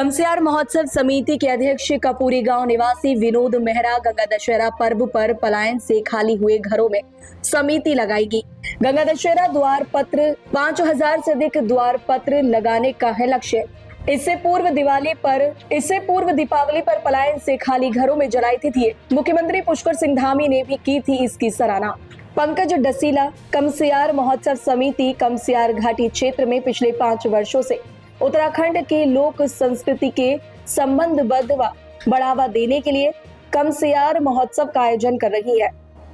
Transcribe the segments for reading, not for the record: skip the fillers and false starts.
कमसियार महोत्सव समिति के अध्यक्ष कपूरी गांव निवासी विनोद मेहरा गंगा दशहरा पर्व पर पलायन से खाली हुए घरों में समिति लगाएगी। गंगा दशहरा द्वार पत्र 5000 से अधिक द्वार पत्र लगाने का है लक्ष्य। इससे पूर्व दीपावली पर पलायन से खाली घरों में जलाई थी। मुख्यमंत्री पुष्कर सिंह धामी ने भी की थी इसकी सराहना। पंकज डसीला कमसियार महोत्सव समिति कमसियार घाटी क्षेत्र में पिछले 5 वर्षों से उत्तराखंड के लोक संस्कृति के संबंधबद्ध बढ़ावा देने के लिए कमसियार महोत्सव का आयोजन कर रही है।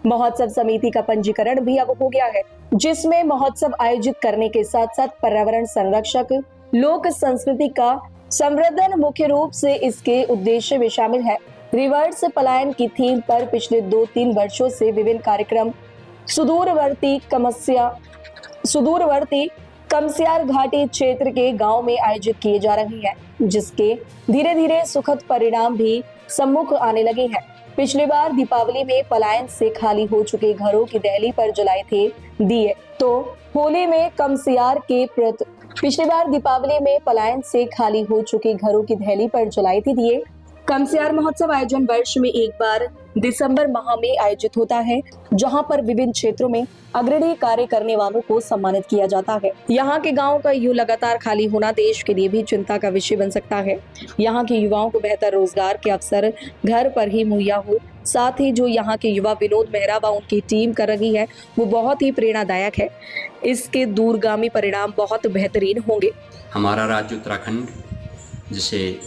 महोत्सव समिति का पंजीकरण भी अब हो गया है, जिसमें महोत्सव आयोजित करने के साथ साथ पर्यावरण संरक्षक लोक संस्कृति का संवर्धन मुख्य रूप से इसके उद्देश्य में शामिल है। रिवर्स पलायन की थीम पर पिछले 2-3 वर्षों से विभिन्न कार्यक्रम सुदूरवर्ती कमसियार घाटी क्षेत्र के गांव में आयोजित किए जा रहे हैं, जिसके धीरे धीरे सुखद परिणाम भी सम्मुख आने लगे हैं। पिछली बार दीपावली में पलायन से खाली हो चुके घरों की दहली पर जलाए थे दिए, तो होली में कमसियार के पिछली बार दीपावली में पलायन से खाली हो चुके घरों की दहली पर जलाए थे दिए। कमसियार महोत्सव आयोजन वर्ष में एक बार दिसंबर माह में आयोजित होता है, जहां पर विभिन्न क्षेत्रों में अग्रणी कार्य करने वालों को सम्मानित किया जाता है। यहाँ के गांवों का यूं लगातार खाली होना देश के लिए भी चिंता का विषय बन सकता है। यहाँ के युवाओं को बेहतर रोजगार के अवसर घर पर ही मुहैया हो, साथ ही जो यहाँ के युवा विनोद मेहरा व उनकी टीम कर रही है वो बहुत ही प्रेरणादायक है। इसके दूरगामी परिणाम बहुत बेहतरीन होंगे। हमारा राज्य उत्तराखंड, जिसे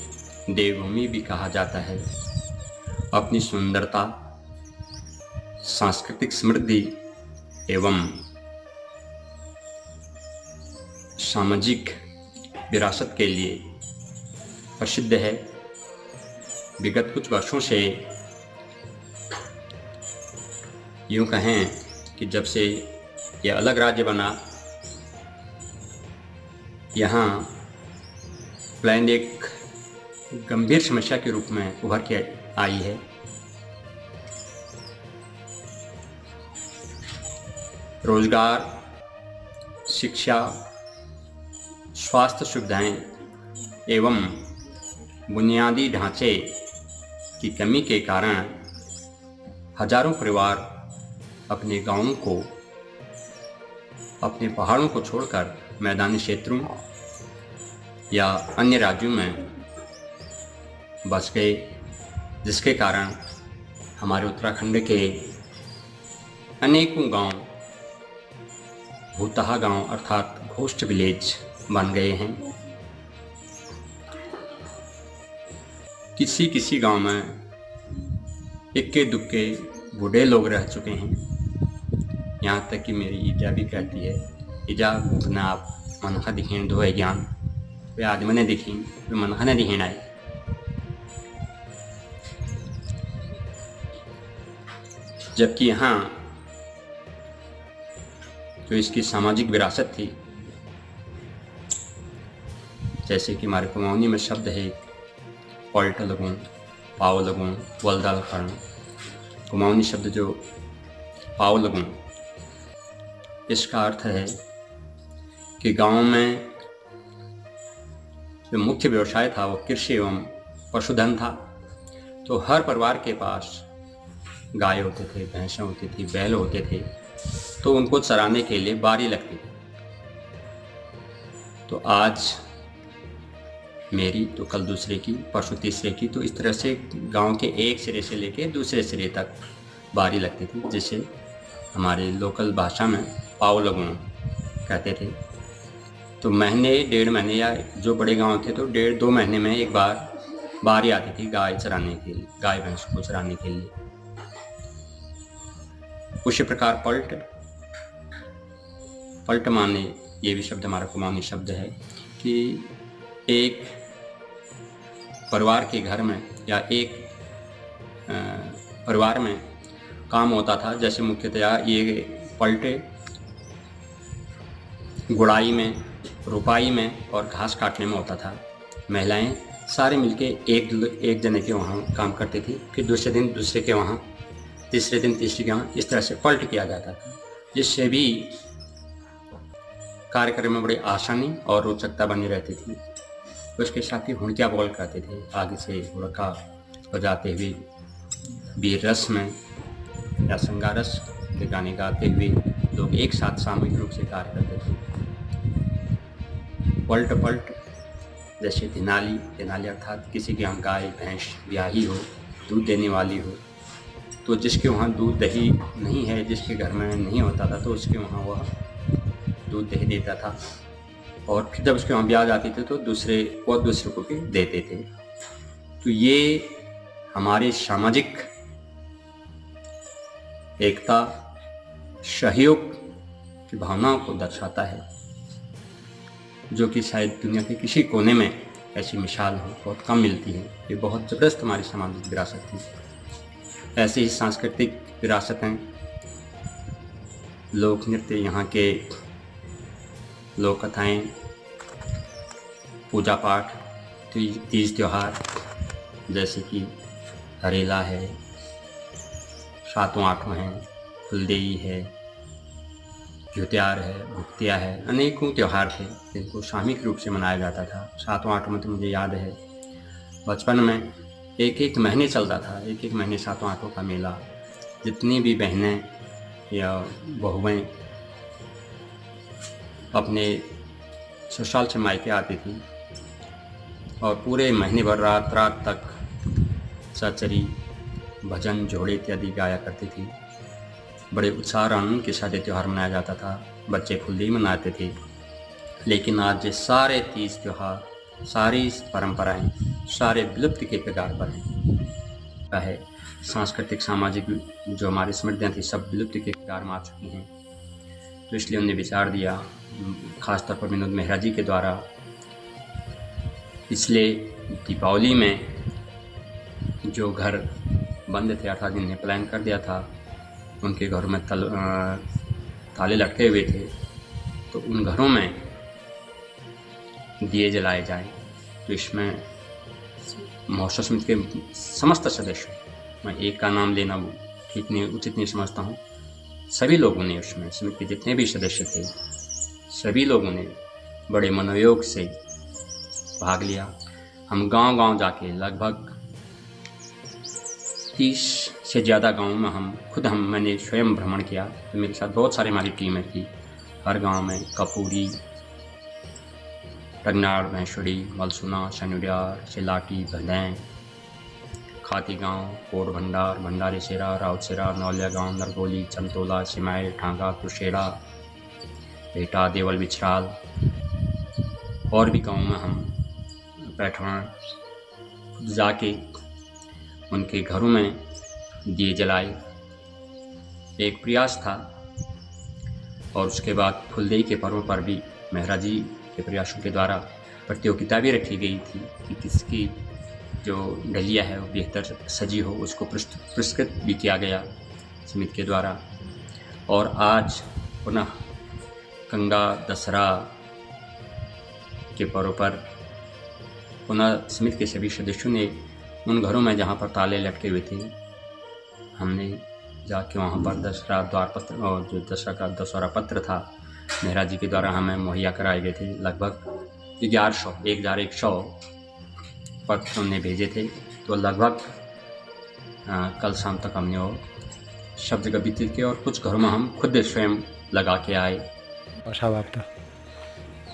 देवभूमि भी कहा जाता है, अपनी सुंदरता, सांस्कृतिक समृद्धि एवं सामाजिक विरासत के लिए प्रसिद्ध है। विगत कुछ वर्षों से यूँ कहें कि जब से यह अलग राज्य बना, यहाँ पलायन एक गंभीर समस्या के रूप में उभर के आई है। रोजगार, शिक्षा, स्वास्थ्य सुविधाएं एवं बुनियादी ढांचे की कमी के कारण हजारों परिवार अपने गांवों को, अपने पहाड़ों को छोड़कर मैदानी क्षेत्रों या अन्य राज्यों में बस गए, जिसके कारण हमारे उत्तराखंड के अनेकों गांव भूतहा गांव अर्थात घोस्ट विलेज बन गए हैं। किसी किसी गांव में इक्के दुक्के बूढ़े लोग रह चुके हैं। यहाँ तक कि मेरी ईजा भी कहती है, ईजा भूखना आप मनखा दिखें दो है ज्ञान, वे आदमी ने दिखी वे मनखा ने दिखें आए। जबकि यहाँ जो इसकी सामाजिक विरासत थी, जैसे कि हमारे कुमाऊनी में शब्द है पॉल्ट लगूं, पाव लगूं, वलदाल खड़ूं। कुमाऊनी शब्द जो पाव लगूं, इसका अर्थ है कि गांव में जो मुख्य व्यवसाय था वो कृषि एवं पशुधन था। तो हर परिवार के पास गाय होते थे, भैंसें होती थी, बैल होते थे, तो उनको चराने के लिए बारी लगती थी। तो आज मेरी तो कल दूसरे की, परसों तीसरे की, तो इस तरह से गांव के एक सिरे से लेके दूसरे सिरे तक बारी लगती थी, जिसे हमारे लोकल भाषा में पाव लगूं कहते थे। तो महीने, 1.5 महीने या जो बड़े गांव थे तो 1.5-2 महीने में एक बार बारी आती थी गाय चराने के लिए, गाय भैंस को चराने के लिए। उसी प्रकार पलट माने, ये भी शब्द हमारा कुमाऊनी शब्द है कि एक परिवार के घर में या एक परिवार में काम होता था। जैसे मुख्यतया ये पलटे गुड़ाई में, रुपाई में और घास काटने में होता था। महिलाएं सारे मिलके एक जने के वहाँ काम करती थी, फिर दूसरे दिन दूसरे के वहाँ, तीसरे दिन तीसरे के वहाँ, इस तरह से पलट किया जाता था, जिससे भी कार्यक्रम में बड़ी आसानी और रोचकता बनी रहती थी। उसके साथ ही हुड़किया बोल करते थे, आगे से हुड़का हो जाते हुए वीर रस में या संगारस के गाने गाते हुए लोग एक साथ सामूहिक रूप से कार्य करते थे। पलट पलट जैसे तेनाली अर्थात किसी के यहाँ गाय भैंस ब्याही हो, दूध देने वाली हो, तो जिसके वहाँ दूध दही नहीं है, जिसके घर में नहीं होता था, तो उसके वहाँ वह दूध दही देता था, और फिर जब उसके वहाँ ब्याह जाती थी तो दूसरे को भी देते थे। तो ये हमारे सामाजिक एकता, सहयोग की भावनाओं को दर्शाता है, जो कि शायद दुनिया के किसी कोने में ऐसी मिसाल हो बहुत कम मिलती है। ये बहुत ज़बरदस्त हमारी सामाजिक विरासत थी। ऐसी ही सांस्कृतिक विरासतें, लोक नृत्य, यहाँ के लोक कथाएँ, पूजा पाठ, तीज त्योहार जैसे कि हरेला है, सातों आठों है, फुलदेई है, ज्योत्यार है, भुक्तिया है, अनेकों त्यौहार थे जिनको सामूहिक रूप से मनाया जाता था। सातों आठों में तो मुझे याद है बचपन में एक महीने चलता था, एक महीने सातों आठों का मेला। जितनी भी बहनें या बहुएं अपने ससुराल से मायके आती थी और पूरे महीने भर रात रात तक चचरी, भजन, जोड़े इत्यादि गाया करती थी। बड़े उत्साह और आनंद के साथ त्यौहार मनाया जाता था। बच्चे फुल्दी मनाते थे। लेकिन आज ये सारे तीज त्यौहार, सारी परंपराएं, सारे विलुप्त के कगार पर है। सांस्कृतिक सामाजिक जो हमारी स्मृतियाँ थी सब विलुप्त के कगार में आ चुकी हैं। तो इसलिए उन्हें विचार दिया, खासतौर पर विनोद मेहरा जी के द्वारा, पिछले दीपावली में जो घर बंद थे अर्थात जिन्हें प्लान कर दिया था, उनके घरों में ताले लटके हुए थे, तो उन घरों में दिए जलाए जाएं। तो इसमें महोत्सव समिति के समस्त सदस्य, मैं एक का नाम लेना ठीक नहीं, उचित नहीं समझता हूँ, सभी लोगों ने उसमें, समिति के जितने भी सदस्य थे सभी लोगों ने बड़े मनोयोग से भाग लिया। हम गांव-गांव जाके लगभग 30 से ज़्यादा गाँव में मैंने स्वयं भ्रमण किया। तो मेरे साथ बहुत सारी हमारी टीमें थी। हर गांव में कपूरी, टगनाड़, भैंसुड़ी, मलसुना, सनुरियार, सिलाटी, भदैं, खाती गांव, कोट भंडार, भंडारी सेरा, राउतसेरा, नौलिया गांव, नरगोली, चंतोला, सिमाइल, ठांगा, कुशेड़ा, बेटा, देवल, बिछराल और भी गाँव में हम पैठवान जाके उनके घरों में दिए जलाए। एक प्रयास था। और उसके बाद फुलदेई के पर्व पर भी मेहरा जी के प्रयासों के द्वारा प्रतियोगिता भी रखी गई थी कि किसकी जो डलिया है वो बेहतर सजी हो, उसको पुरस्कृत भी किया गया समिति के द्वारा। और आज पुनः गंगा दशहरा के पर्व पर पुनः समिति के सभी सदस्यों ने उन घरों में जहाँ पर ताले लटके हुए थे, हमने जाके वहाँ पर दशहरा द्वार पत्र और जो दशहरा का दशहरा पत्र था मेहरा जी के द्वारा हमें मुहैया कराए गए थे। लगभग 1100 पत्र हमने भेजे थे। तो लगभग कल शाम तक हमने वो सब जगह वितरित किए और कुछ घरों में हम खुद स्वयं लगा के आए। तो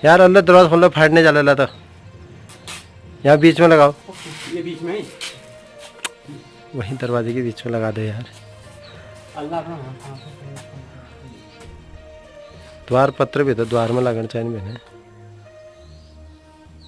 यार अल्लाह दरवाजा खोलो, फाड़ने चला था। यहाँ बीच में लगाओ, ये बीच में वहीं दरवाजे के बीच में लगा दे यार। द्वार पत्र भी तो द्वार में लगाना चाहिए मैंने।